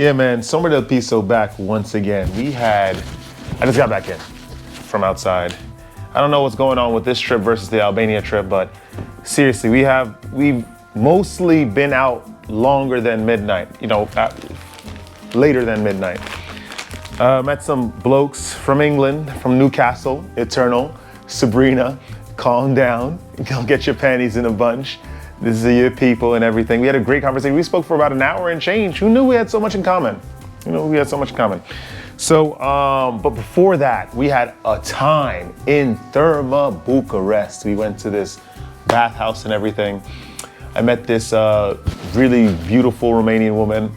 Yeah, man, SombraDelPiso back once again. I just got back in from outside. I don't know what's going on with this trip versus the Albania trip, but seriously, we've mostly been out longer than midnight, later than midnight. Met some blokes from England, from Newcastle, Eternal, Sabrina, calm down, go get your panties in a bunch. This is your people and everything. We had a great conversation. We spoke for about an hour and change. Who knew we had so much in common? So, but before that, we had a time in Therma, Bucharest. We went to this bathhouse and everything. I met this really beautiful Romanian woman.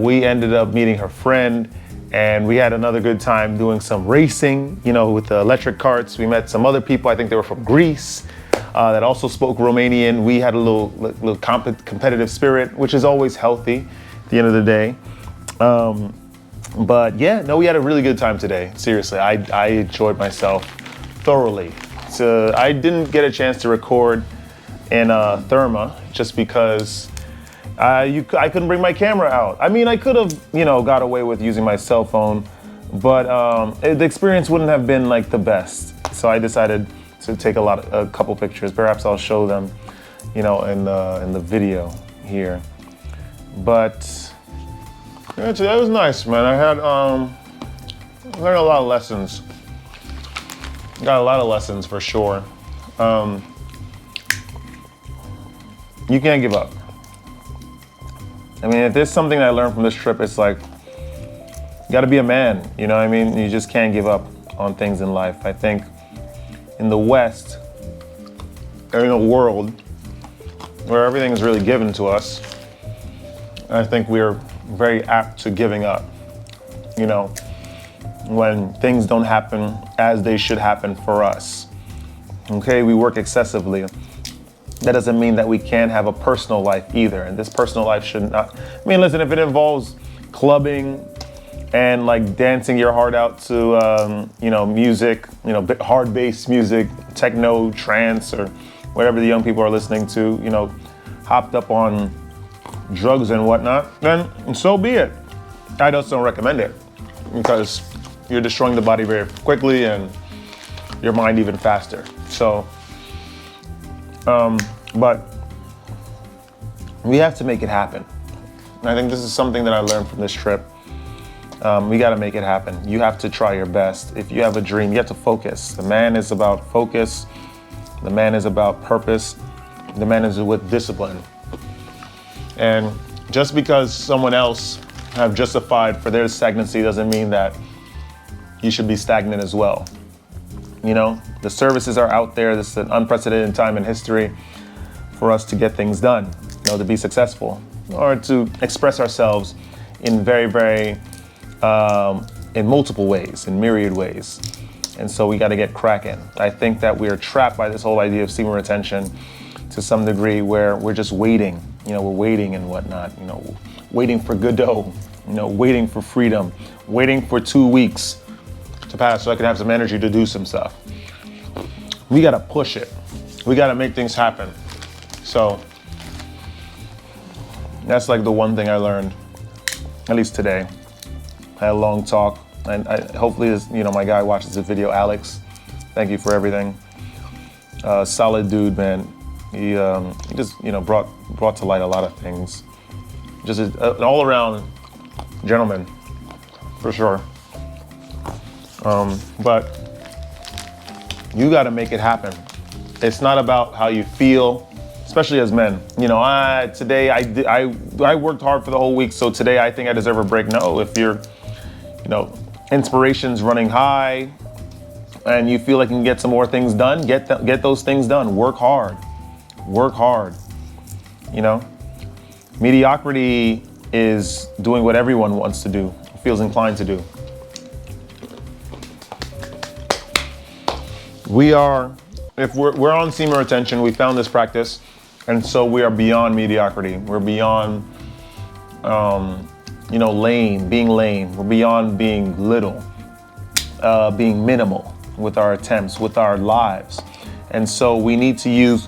We ended up meeting her friend, and we had another good time doing some racing, with the electric carts. We met some other people. I think they were from Greece. That also spoke Romanian. We had a little competitive spirit, which is always healthy at the end of the day. But yeah, no, we had a really good time today. Seriously, I enjoyed myself thoroughly. So I didn't get a chance to record in Therma just because I couldn't bring my camera out. I mean, I could have, got away with using my cell phone, but the experience wouldn't have been like the best. So I decided to take a couple pictures. Perhaps I'll show them, in the video here. But yeah, today was nice, man. I had learned a lot of lessons. Got a lot of lessons for sure. You can't give up. I mean, if there's something that I learned from this trip, it's like, you gotta be a man, you know what I mean? You just can't give up on things in life. I think in the West, or in a world where everything is really given to us, I think we're very apt to giving up, when things don't happen as they should happen for us. Okay, we work excessively. That doesn't mean that we can't have a personal life either. And this personal life should not, listen, if it involves clubbing and like dancing your heart out to, music, hard bass music, techno, trance, or whatever the young people are listening to, hopped up on drugs and whatnot, then so be it. I just don't recommend it because you're destroying the body very quickly and your mind even faster. So, but we have to make it happen. And I think this is something that I learned from this trip. We got to make it happen. You have to try your best. If you have a dream, you have to focus. The man is about focus. The man is about purpose. The man is with discipline. And just because someone else have justified for their stagnancy doesn't mean that you should be stagnant as well. The services are out there. This is an unprecedented time in history for us to get things done, to be successful, or to express ourselves in very, very, in multiple ways, in myriad ways. And so we got to get cracking. I think that we are trapped by this whole idea of semen retention to some degree, where we're just waiting, we're waiting and whatnot, waiting for Godot, waiting for freedom, waiting for 2 weeks to pass so I can have some energy to do some stuff. We got to push it. We got to make things happen. So that's like the one thing I learned, at least today. I had a long talk, and hopefully this, my guy watches the video, Alex. Thank you for everything. Solid dude, man. He just, brought to light a lot of things. Just an all-around gentleman, for sure. But you got to make it happen. It's not about how you feel, especially as men. Today I worked hard for the whole week, so today I think I deserve a break. No, if your, inspiration's running high, and you feel like you can get some more things done, get those things done. Work hard. Mediocrity is doing what everyone wants to do, feels inclined to do. If we're on semen retention, we found this practice, and so we are beyond mediocrity. We're beyond, being lame. We're beyond being little, being minimal with our attempts, with our lives. And so we need to use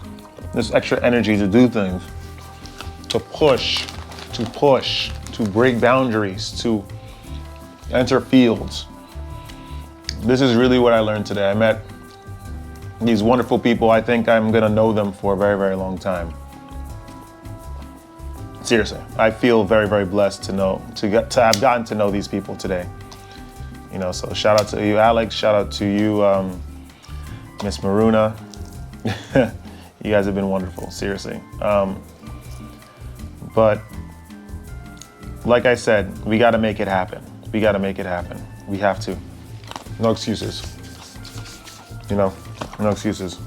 this extra energy to do things, to push, to break boundaries, to enter fields. This is really what I learned today. I met these wonderful people. I think I'm gonna know them for a very, very long time. Seriously, I feel very, very blessed to have gotten to know these people today. You know, so shout out to you, Alex. Shout out to you, Miss Maruna. You guys have been wonderful, seriously. But like I said, we got to make it happen. We got to make it happen. We have to. No excuses. You know, no excuses.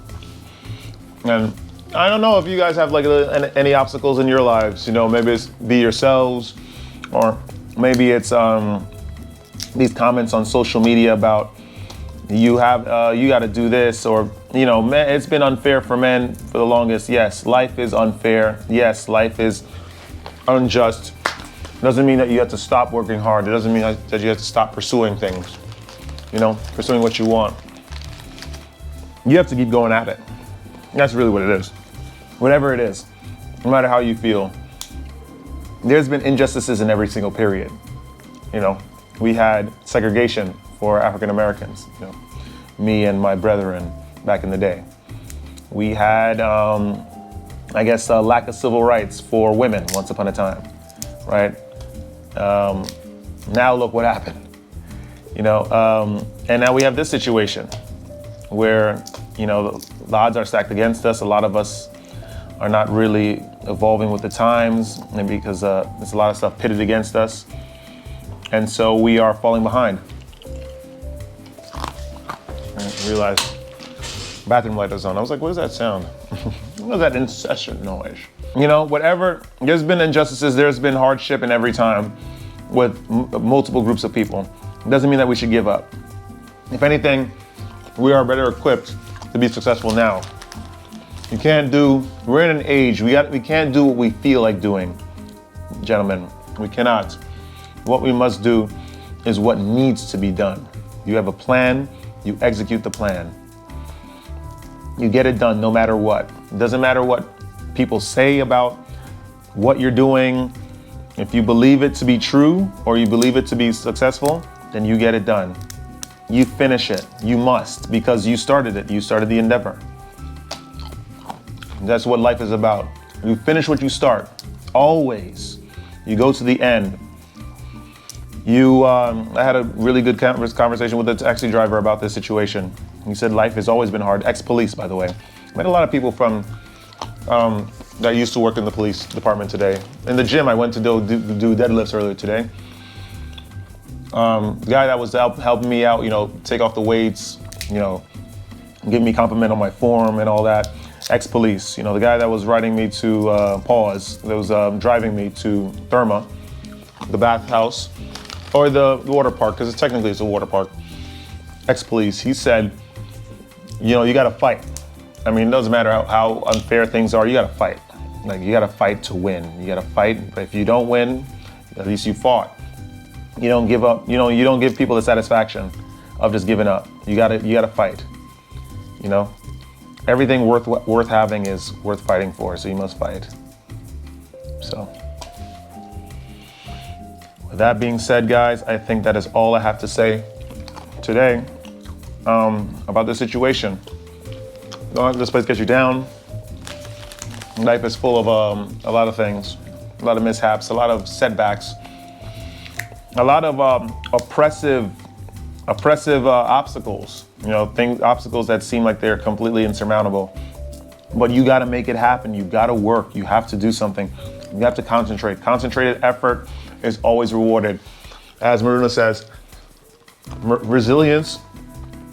And I don't know if you guys have like any obstacles in your lives. You know, maybe it's be yourselves, or maybe it's these comments on social media about you got to do this, or you know, man, it's been unfair for men for the longest. Yes, life is unfair. Yes, life is unjust. Doesn't mean that you have to stop working hard. It doesn't mean that you have to stop pursuing things. You know, pursuing what you want. You have to keep going at it. That's really what it is. Whatever it is, no matter how you feel, there's been injustices in every single period. You know, we had segregation for African Americans, you know, me and my brethren back in the day. We had, I guess, a lack of civil rights for women once upon a time, right? Now look what happened, you know, and now we have this situation where, you know, the odds are stacked against us. A lot of us are not really evolving with the times, and because there's a lot of stuff pitted against us. And so we are falling behind. I realized bathroom light was on. I was like, what is that sound? What is that incessant noise? You know, whatever, there's been injustices, there's been hardship in every time with multiple groups of people. It doesn't mean that we should give up. If anything, we are better equipped to be successful now. We're in an age, we can't do what we feel like doing, gentlemen. We cannot. What we must do is what needs to be done. You have a plan, you execute the plan. You get it done no matter what. It doesn't matter what people say about what you're doing. If you believe it to be true or you believe it to be successful, then you get it done. You finish it. You must, because you started it. You started the endeavor. That's what life is about. You finish what you start. Always. You go to the end. I had a really good conversation with a taxi driver about this situation. He said life has always been hard. Ex-police, by the way. Met a lot of people from that used to work in the police department today. In the gym, I went to do deadlifts earlier today. The guy that was helping me out, you know, take off the weights, you know, give me compliment on my form and all that. Ex-police, you know, the guy that was riding me to Pause, that was driving me to Therma, the bathhouse, or the water park, because technically it's a water park. Ex-police, he said, you know, you gotta fight. I mean, it doesn't matter how unfair things are, you gotta fight. Like, you gotta fight to win. You gotta fight, but if you don't win, at least you fought. You don't give up, you don't give people the satisfaction of just giving up. You gotta fight, you know? Everything worth having is worth fighting for, so you must fight. So, with that being said, guys, I think that is all I have to say today about the situation. Don't let this place get you down. Life is full of a lot of things, a lot of mishaps, a lot of setbacks, a lot of oppressive obstacles. You know, obstacles that seem like they're completely insurmountable. But you got to make it happen. You got to work. You have to do something. You have to concentrate. Concentrated effort is always rewarded. As Maruna says, resilience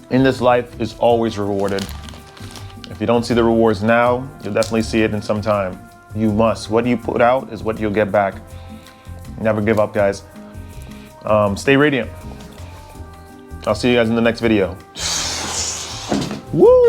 in this life is always rewarded. If you don't see the rewards now, you'll definitely see it in some time. You must. What you put out is what you'll get back. Never give up, guys. Stay radiant. I'll see you guys in the next video. Woo!